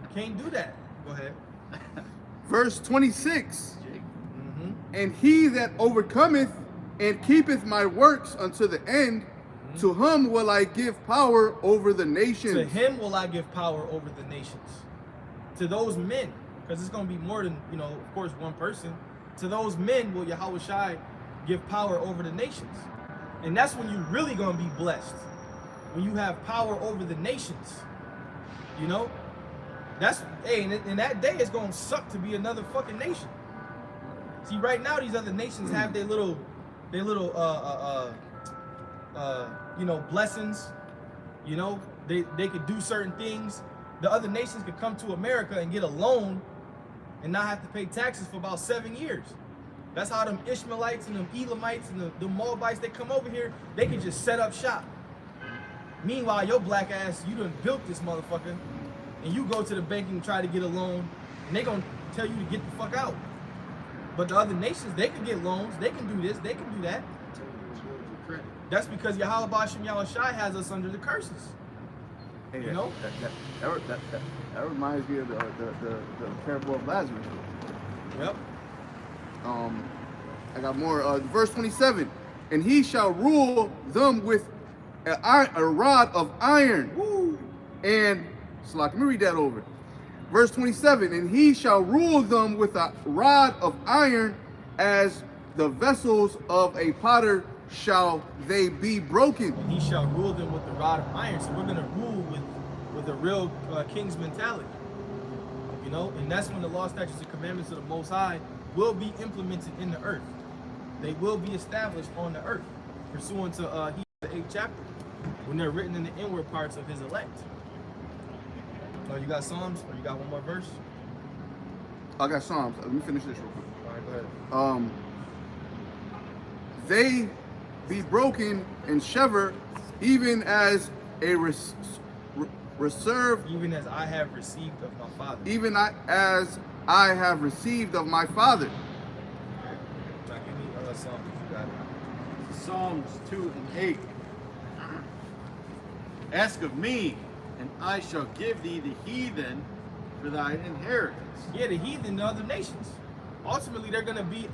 You can't do that. Go ahead. Verse 26. Mm-hmm. And he that overcometh and keepeth my works unto the end, to whom will I give power over the nations. To him will I give power over the nations. To those men, because it's going to be more than, of course, one person. To those men will Yahawashi give power over the nations. And that's when you're really going to be blessed. When you have power over the nations. You know? That's, hey, and that day it's going to suck to be another fucking nation. See, right now these other nations have their little blessings. You know, they could do certain things. The other nations could come to America and get a loan and not have to pay taxes for about 7 years. That's how them Ishmaelites and them Elamites and the Moabites, they come over here, they can just set up shop. Meanwhile, your black ass, you done built this motherfucker, and you go to the bank and try to get a loan, and they gonna tell you to get the fuck out. But the other nations, they can get loans, they can do this, they can do that. That's because Yahawah Bahasham Yahawashi has us under the curses. Hey, You know? That reminds me of the parable of Lazarus. Yep. I got more. Verse 27. And he shall rule them with a rod of iron. Woo. And so let me read that over. Verse 27. And he shall rule them with a rod of iron, as the vessels of a potter shall they be broken. And he shall rule them with the rod of iron. So we're gonna rule with a real king's mentality. You know, and that's when the law, statutes, and commandments of the Most High will be implemented in the earth. They will be established on the earth, pursuant to the 8th chapter, when they're written in the inward parts of his elect. Oh, you got Psalms, or you got one more verse? I got Psalms. Let me finish this real quick. All right, go ahead. They be broken and shiver, even as a reserve, Even as I have received of my Father. as I have received of my Father. Now give me Psalms if you got it. Psalms 2 and 8. Ask of me, and I shall give thee the heathen for thine inheritance. Yeah, the heathen, the other nations. Ultimately,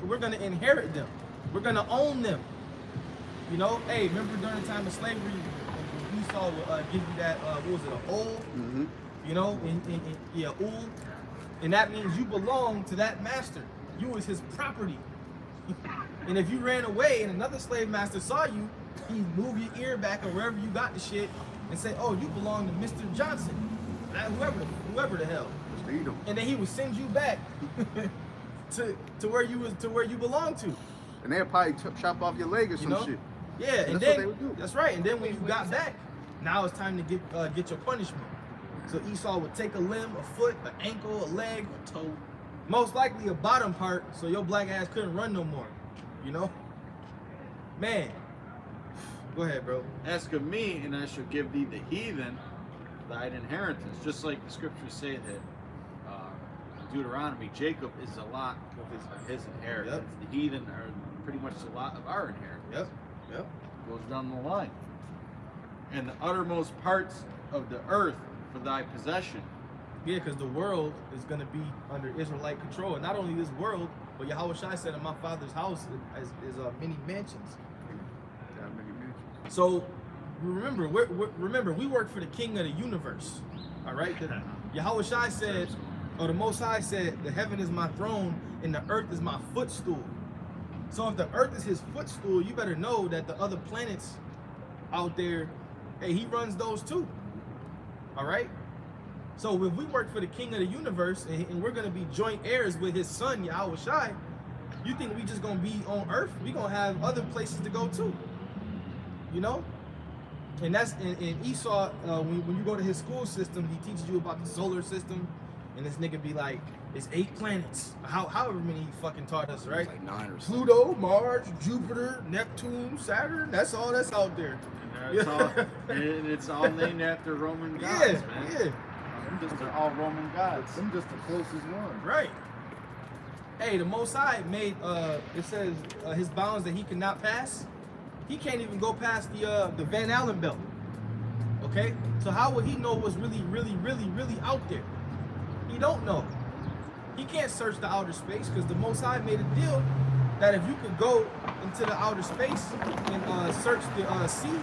we're gonna inherit them. We're gonna own them. You know, hey, remember during the time of slavery, Esau will give you that, what was it, an old? Mm-hmm. You know, yeah, ul. And that means you belong to that master. You was his property. And if you ran away and another slave master saw you, he'd move your ear back or wherever you got the shit and say, oh, you belong to Mr. Johnson. Whoever the hell. And then he would send you back to where you belong to. And they'll probably chop off your leg or some shit. Yeah, and That's then what they would do. that's right. And then when you got back, now it's time to get your punishment. So Esau would take a limb, a foot, an ankle, a leg, a toe, most likely a bottom part, so your black ass couldn't run no more. You know, man. Go ahead, bro. Ask of me, and I shall give thee the heathen thine inheritance. Just like the scriptures say that Deuteronomy, Jacob is a lot of his inheritance. Yep. The heathen are pretty much a lot of our inheritance. Yep. Goes down the line. And the uttermost parts of the earth for thy possession. Yeah, because the world is going to be under Israelite control. And not only this world, but Yahawashi said in my father's house is many mansions. Yeah, many mansions. So remember, we work for the king of the universe. All right? Yahawashi said, or the Most High said, the heaven is my throne and the earth is my footstool. So if the earth is his footstool, you better know that the other planets out there, hey, he runs those too. All right? So if we work for the king of the universe and we're going to be joint heirs with his son, Yahawashi, you think we just going to be on earth? We going to have other places to go to. You know? And that's in Esau, when you go to his school system, he teaches you about the solar system. And this nigga be like, it's 8 planets. However many he fucking taught us, right? Like 9 or something. Pluto, Mars, Jupiter, Neptune, Saturn. That's all that's out there. And it's all named after Roman gods, man. They're all Roman gods. I'm just the closest one. Right. Hey, the Most High made, it says his bounds that he cannot pass. He can't even go past the Van Allen belt. Okay? So how would he know what's really, really, really, really out there? He don't know. He can't search the outer space because the Most High made a deal that if you could go into the outer space and search the sea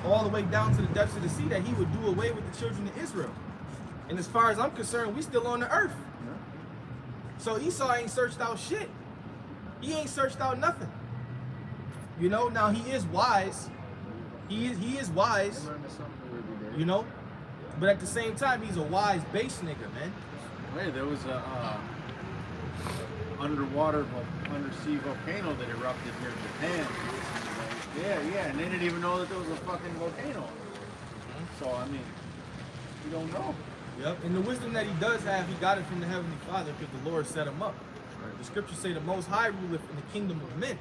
all the way down to the depths of the sea, that he would do away with the children of Israel. And as far as I'm concerned, we still on the earth. So Esau ain't searched out shit. He ain't searched out nothing. You know, now he is wise. He is wise. You know, but at the same time, he's a wise base nigga, man. Hey, there was a undersea volcano that erupted near Japan. Yeah, and they didn't even know that there was a fucking volcano. So I mean, you don't know. Yep, and the wisdom that he does have, he got it from the Heavenly Father because the Lord set him up. Right. The scriptures say the Most High ruleth in the kingdom of men.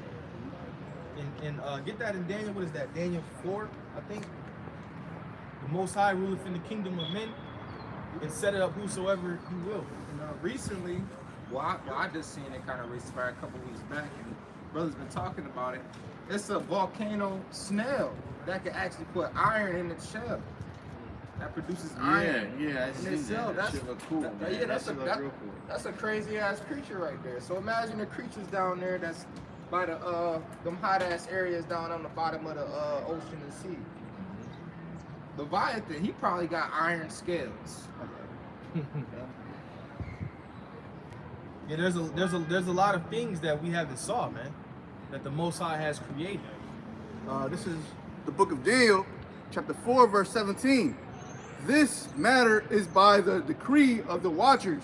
And get that in Daniel, what is that? Daniel 4, I think. Most High ruleth in the kingdom of men and set it up whosoever he will. Recently, I just seen it kind of respire a couple weeks back, and brothers been talking about it. It's a volcano snail that can actually put iron in its shell. That produces iron. Yeah, I in seen its that. shell. That shit look cool, man. Yeah, That shit look real cool. That's a crazy ass creature right there. So imagine the creatures down there that's by the them hot ass areas down on the bottom of the ocean and sea. Leviathan, he probably got iron scales. Yeah, there's a lot of things that we haven't saw, man, that the Most High has created. This is the book of Daniel, chapter 4, verse 17. This matter is by the decree of the watchers,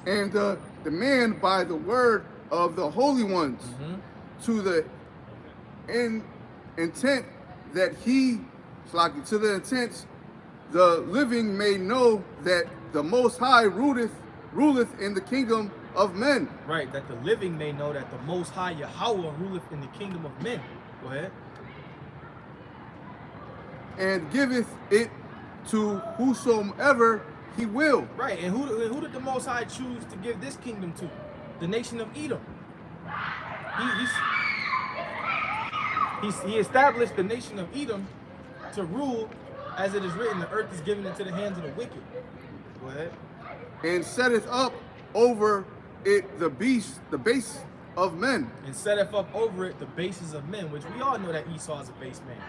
and the demand by the word of the holy ones, to the intent that the living may know that the Most High ruleth in the kingdom of men. Right, that the living may know that the Most High Yahawah ruleth in the kingdom of men. Go ahead. And giveth it to whosoever he will. Right, and who did the Most High choose to give this kingdom to? The nation of Edom. He established the nation of Edom to rule, as it is written, the earth is given into the hands of the wicked. Go ahead. And setteth up over it the base of men. And setteth up over it the bases of men, which we all know that Esau is a base man.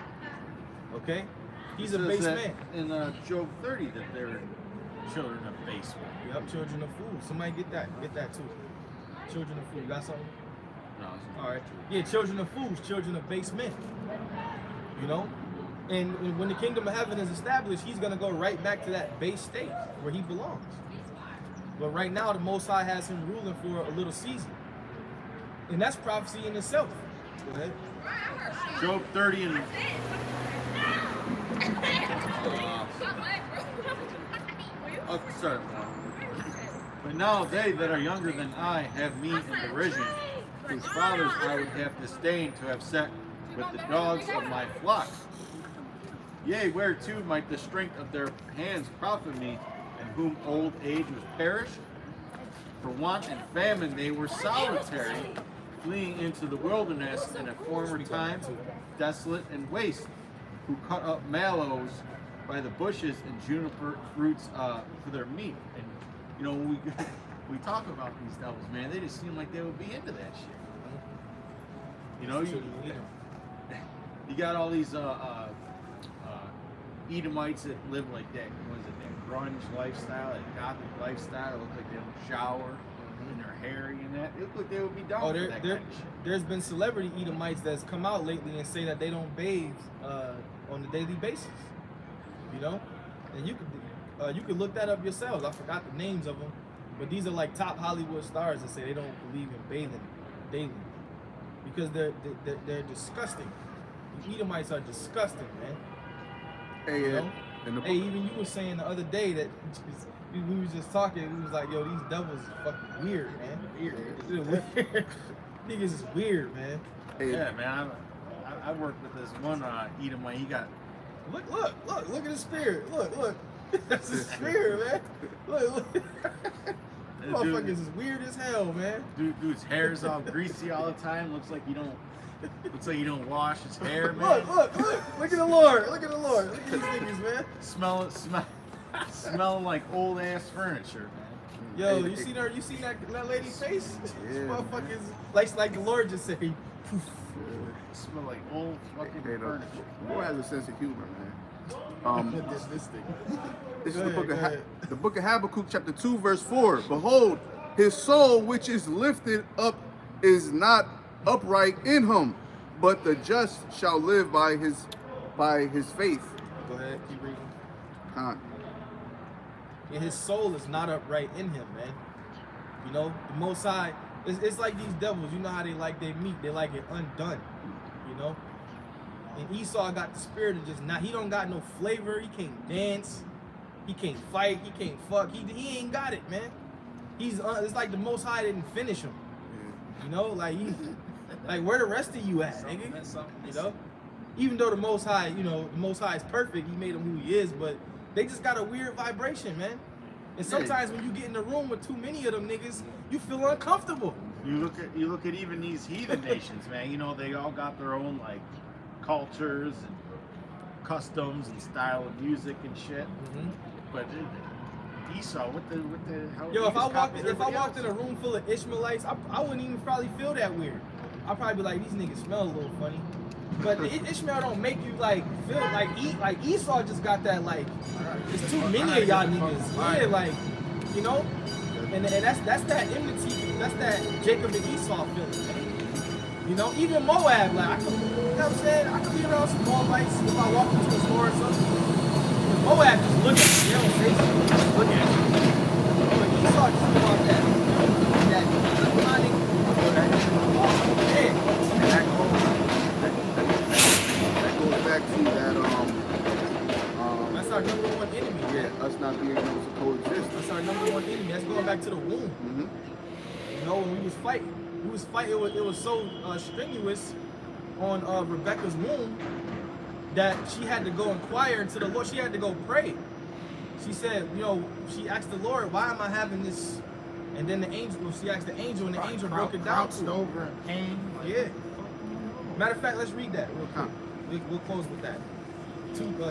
Okay? He's a base man. In Job 30 that they're children of base men. Yep, children of fools. Somebody get that too. Children of fools. You got something? No, it's All right. Yeah, children of fools, children of base men. You know? And when the kingdom of heaven is established, he's going to go right back to that base state where he belongs. But right now, the Most High has him ruling for a little season. And that's prophecy in itself. Go ahead. Job 30 and I'll start. But now they that are younger than I have me in derision, whose fathers I would have disdained to have set with the dogs of my flock. Yea, whereto might the strength of their hands profit me, and whom old age was perished? For want and famine they were solitary, fleeing into the wilderness in a former time, desolate and waste, who cut up mallows by the bushes and juniper roots for their meat. And you know, when we talk about these devils, man, they just seem like they would be into that shit. You know, you got all these Edomites that live like that. What is it? That grunge lifestyle, that gothic lifestyle. It looks like they don't shower and they're hairy and that. It looks like they would be down for that kind of shit. There's been celebrity Edomites that's come out lately and say that they don't bathe on a daily basis. You know, and you could look that up yourselves. I forgot the names of them, but these are like top Hollywood stars that say they don't believe in bathing daily because they're disgusting. The Edomites are disgusting, man. Hey, you know? Hey, even you were saying the other day that we was just talking. We was like, yo, these devils is fucking weird, man. Weird. Niggas is weird, man. Hey. Yeah, man. I worked with this one Edomite. He got. Look at his spirit. Look. That's his spirit, man. Look. Motherfuckers is weird as hell, man. Dude's hair's all greasy all the time. Looks like you don't wash his hair, man. Look at the Lord. Look at these niggas, man. Smelling like old ass furniture, man. Yo, you seen that lady's face? Yeah. Motherfuckers like the Lord just said, Smell like old fucking furniture. Boy has a sense of humor, man. This is the book of Habakkuk, chapter 2, verse 4. Behold, his soul which is lifted up is not upright in him, but the just shall live by his faith. Go ahead, keep reading. Yeah, his soul is not upright in him, man. You know, the Most High, it's like these devils. You know how they like their meat? They like it undone. You know. And Esau got the spirit of just not. He don't got no flavor. He can't dance. He can't fight. He can't fuck. He ain't got it, man. It's like the Most High didn't finish him. You know, like where the rest of you at, nigga? You know. Even though the Most High, you know, the Most High is perfect, He made him who He is, but they just got a weird vibration, man. And sometimes when you get in the room with too many of them niggas, you feel uncomfortable. You look at even these heathen nations, man. You know, they all got their own like cultures and customs and style of music and shit. But Esau, what the hell? Yo, if I walked else? in a room full of Ishmaelites, I wouldn't even probably feel that weird. I'd probably be like, these niggas smell a little funny. But Ishmael don't make you like feel like Esau just got that like it's too many of y'all niggas. Yeah, like, you know? And that's that enmity, that's that Jacob and Esau feeling. You know, even Moab, like I could, you know what I'm saying? I could be around some Moabites if I walk into a store or something. And Moab just look at me, they don't say something, just look at me. But Esau just about that demonic, That goes back to that that's our number one enemy. yeah, us not being able to coexist. That's our number one enemy. That's going back to the womb. You know, when we was fighting. It was so strenuous on Rebecca's womb that she had to go inquire into the Lord. She had to go pray. She said, you know, she asked the Lord, why am I having this? And then the angel, she asked the angel, and the angel broke it down to her. over in pain. Yeah. Matter of fact, let's read that real quick. We'll close with that.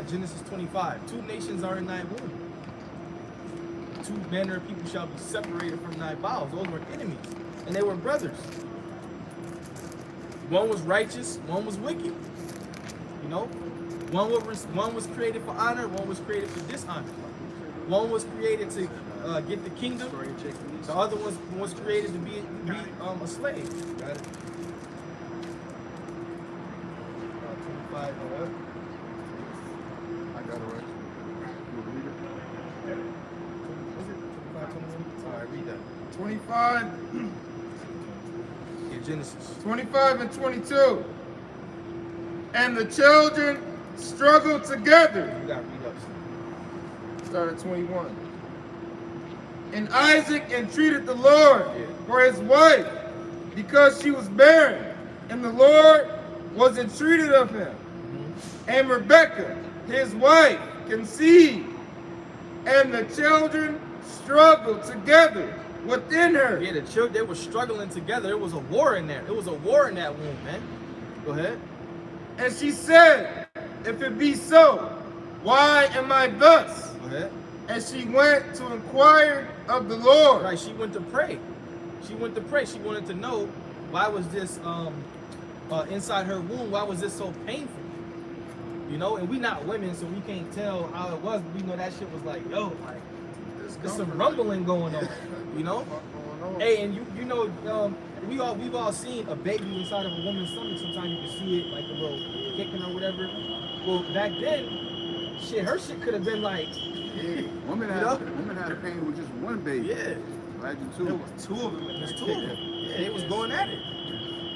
Genesis 25. 2 nations are in thy womb. 2 manner of people shall be separated from thy bowels. Those were enemies, and they were brothers. One was righteous, one was wicked. You know, one was created for honor, one was created for dishonor. One was created to get the kingdom. The other was created to be a slave. Got it. 25. I got it right. You read it? Was it 25, 21? All right, read that. 25, Yeah, Genesis. 25 and 22. And the children struggled together. You got to read up. Start at 21. And Isaac entreated the Lord for his wife, because she was barren, and the Lord was entreated of him. And Rebekah, his wife, conceived, and the children struggled together within her. Yeah, the children, they were struggling together. There was a war in there. It was a war in that womb, man. Go ahead. And she said, if it be so, why am I thus? Go ahead. And she went to inquire of the Lord. Right, she went to pray. She went to pray. She wanted to know, why was this inside her womb, why was this so painful? You know, and we not women, so we can't tell how it was, but we know that shit was like, yo, like, there's some rumbling going on, you know? Hey, and you know, we've all seen a baby inside of a woman's stomach. Sometimes you can see it, like a little kicking or whatever. Well, back then, shit, her shit could have been like, Yeah, women had a pain with just one baby. yeah. Imagine There 2. was 2 of them. There's 2 of them. Yeah, they was going at it.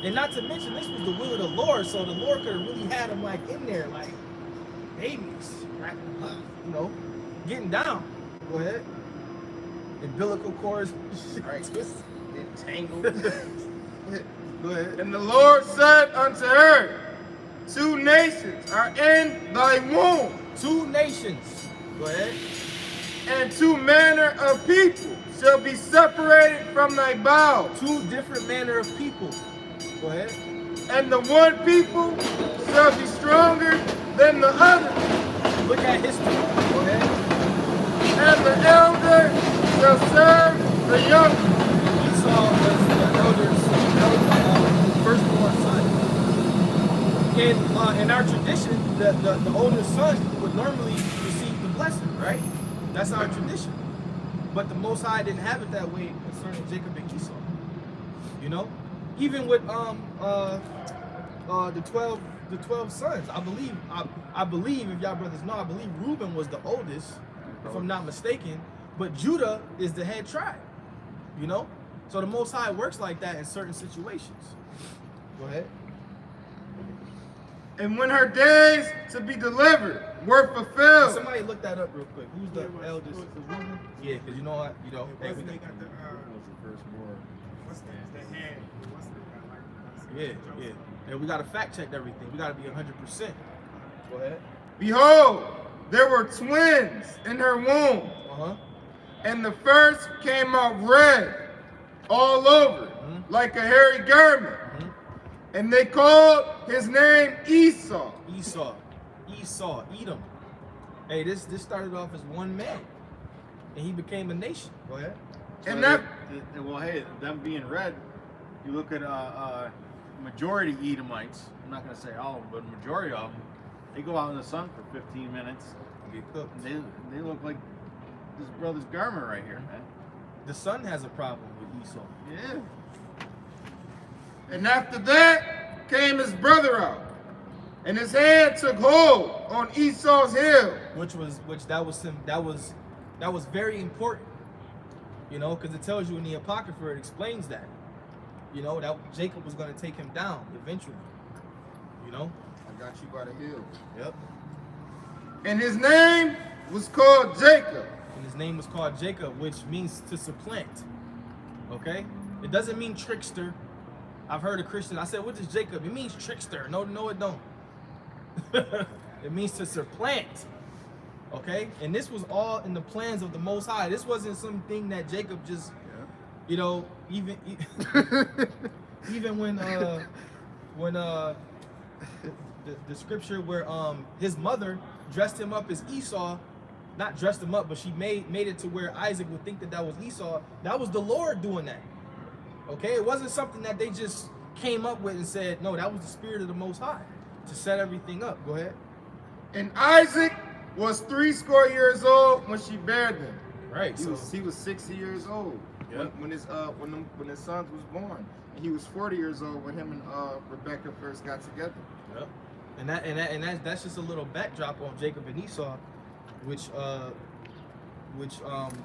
And not to mention, this was the will of the Lord, so the Lord could have really had them like in there, like babies, right? You know, getting down. Go ahead. Umbilical cords, right? Entangled. Go ahead. And the Lord said unto her, 2 nations are in thy womb, 2 nations. Go ahead. and 2 manner of people shall be separated from thy bowels. 2 different manner of people. Go ahead. And the one people shall be stronger than the other. Look at history. Go ahead. And the elder shall serve the younger. Esau was the elder's firstborn son. In our tradition, the oldest son would normally receive the blessing, right? That's our tradition. But the Most High didn't have it that way concerning Jacob and Esau. You know, even with the 12 sons, I believe if y'all brothers know, I believe Reuben was the oldest, if I'm not mistaken. But Judah is the head tribe. You know, so the Most High works like that in certain situations. Go ahead. And when her days to be delivered were fulfilled. Somebody look that up real quick. Who's the eldest? Yeah, because you know what, hey, They got the was the first war. what's the hand? What's the like? Yeah, yeah. And we gotta fact check everything. We gotta be 100%. Go ahead. Behold, there were twins in her womb, and the first came out red all over, like a hairy garment. And they called his name Esau. Esau, Edom. Hey, this started off as one man, and he became a nation. Go ahead. And that, well, hey, them being red, you look at majority Edomites. I'm not going to say all of them, but majority of them, they go out in the sun for 15 minutes. Get cooked. And they look like this brother's garment right here, man. The son has a problem with Esau. Yeah. and after that came his brother out, and his hand took hold on Esau's heel. That was very important, you know, because it tells you in the Apocrypha, it explains that, you know, that Jacob was going to take him down eventually, you know. I got you by the heel. Yep. And his name was called Jacob. And his name was called Jacob, which means to supplant. Okay? It doesn't mean trickster. I've heard a Christian, I said, what is Jacob? It means trickster. No, it don't. It means to supplant. Okay? And this was all in the plans of the Most High. This wasn't something that Jacob just, you know, even when the scripture where his mother dressed him up as Esau, not dressed him up, but she made it to where Isaac would think that was Esau. That was the Lord doing that. Okay, it wasn't something that they just came up with and said, no, that was the spirit of the Most High to set everything up. Go ahead. And Isaac was 80 years old when she bare them. Right. He was 60 years old when his sons was born. And he was 40 years old when him and Rebecca first got together. Yep. And that's just a little backdrop on Jacob and Esau, which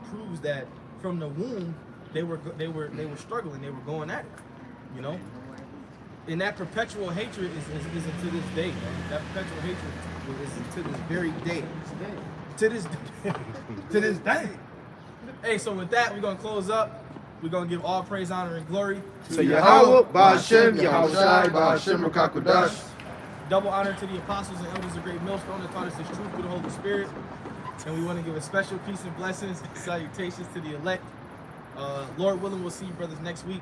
proves that from the womb they were struggling, they were going at it, you know. And that perpetual hatred is to this day, man. That perpetual hatred is to this very day. To this day. Hey, so with that, we're gonna close up. We're gonna give all praise, honor, and glory to Yahawah, Bahasham, Yahawashi, Bahasham, Rakakwadash. Double honor to the apostles and elders of Great Millstone that taught us this truth through the Holy Spirit. And we want to give a special peace and blessings and salutations to the elect. Lord willing, we'll see you brothers next week.